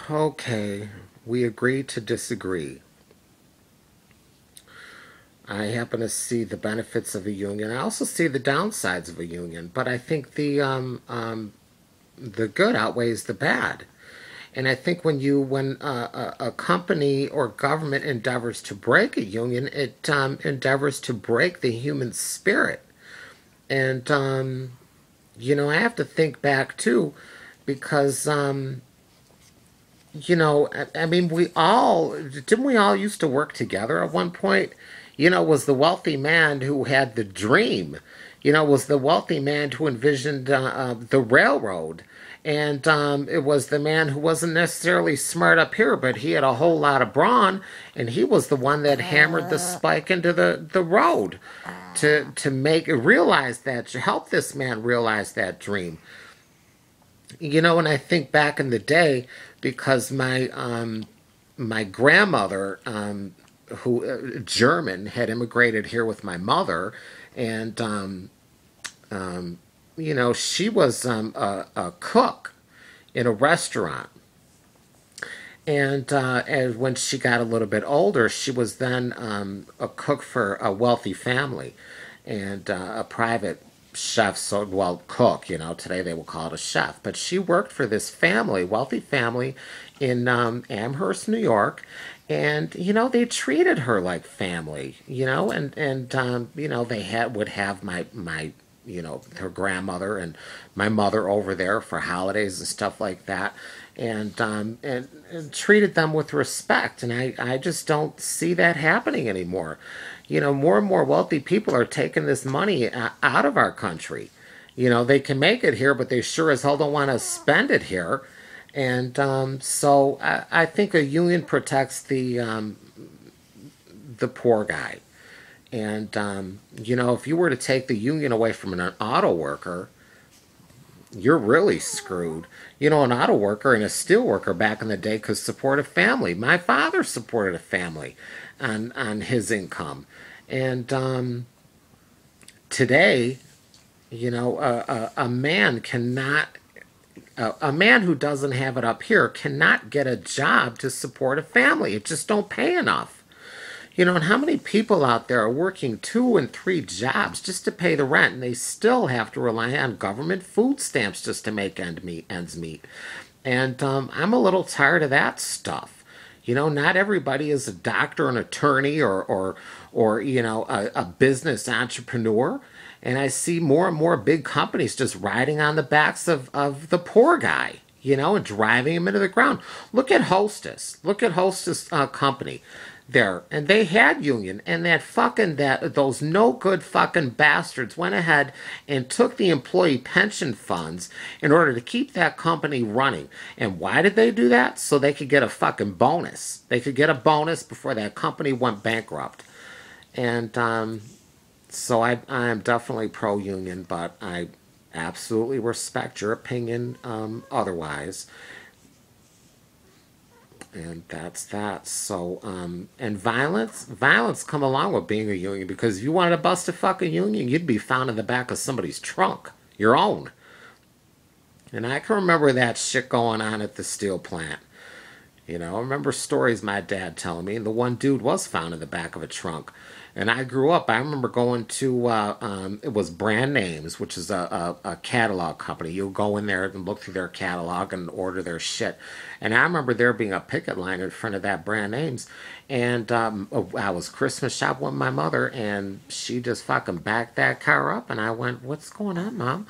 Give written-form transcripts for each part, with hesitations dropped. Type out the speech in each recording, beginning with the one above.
Okay, we agree to disagree. I happen to see the benefits of a union. I also see the downsides of a union, but I think the good outweighs the bad. And I think when a company or government endeavors to break a union, it endeavors to break the human spirit. And I have to think back too, because I mean, we all used to work together at one point? Was the wealthy man who had the dream, was the wealthy man who envisioned the railroad. And it was the man who wasn't necessarily smart up here, but he had a whole lot of brawn, and he was the one that hammered the spike into the road to realize that, to help this man realize that dream. And I think back in the day, because my grandmother, who German, had immigrated here with my mother, and she was a cook in a restaurant. And when she got a little bit older, she was then a cook for a wealthy family, and a private chef, so well, cook. Today they will call it a chef, but she worked for this family, wealthy family, in Amherst, New York, and they treated her like family. And they would have my her grandmother and my mother over there for holidays and stuff like that, and treated them with respect. And I just don't see that happening anymore. More and more wealthy people are taking this money out of our country. They can make it here, but they sure as hell don't want to spend it here. And so I think a union protects the poor guy. And if you were to take the union away from an auto worker, you're really screwed. An auto worker and a steel worker back in the day could support a family. My father supported a family on his income. And today, a man cannot, a man who doesn't have it up here cannot get a job to support a family. It just don't pay enough. And how many people out there are working 2 and 3 jobs just to pay the rent, and they still have to rely on government food stamps just to make ends meet. And I'm a little tired of that stuff. Not everybody is a doctor, an attorney, or a business entrepreneur. And I see more and more big companies just riding on the backs of the poor guy, and driving him into the ground. Look at Hostess. Look at Hostess company there, and they had union, and those no good fucking bastards went ahead and took the employee pension funds in order to keep that company running. And why did they do that? So they could get a fucking bonus. They could get a bonus before that company went bankrupt. And so I am definitely pro union, but I absolutely respect your opinion otherwise. And that's that. So, and violence come along with being a union, because if you wanted to bust a fucking union, you'd be found in the back of somebody's trunk, your own. And I can remember that shit going on at the steel plant. I remember stories my dad telling me, and the one dude was found in the back of a trunk. And I grew up, I remember going to, it was Brand Names, which is a catalog company. You'll go in there and look through their catalog and order their shit. And I remember there being a picket line in front of that Brand Names. And I was Christmas shop with my mother, and she just fucking backed that car up. And I went, "What's going on, Mom?"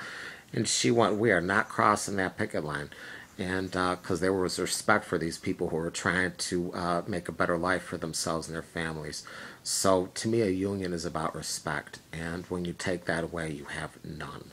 And she went, "We are not crossing that picket line." And because there was respect for these people who were trying to make a better life for themselves and their families. So to me, a union is about respect, and when you take that away, you have none.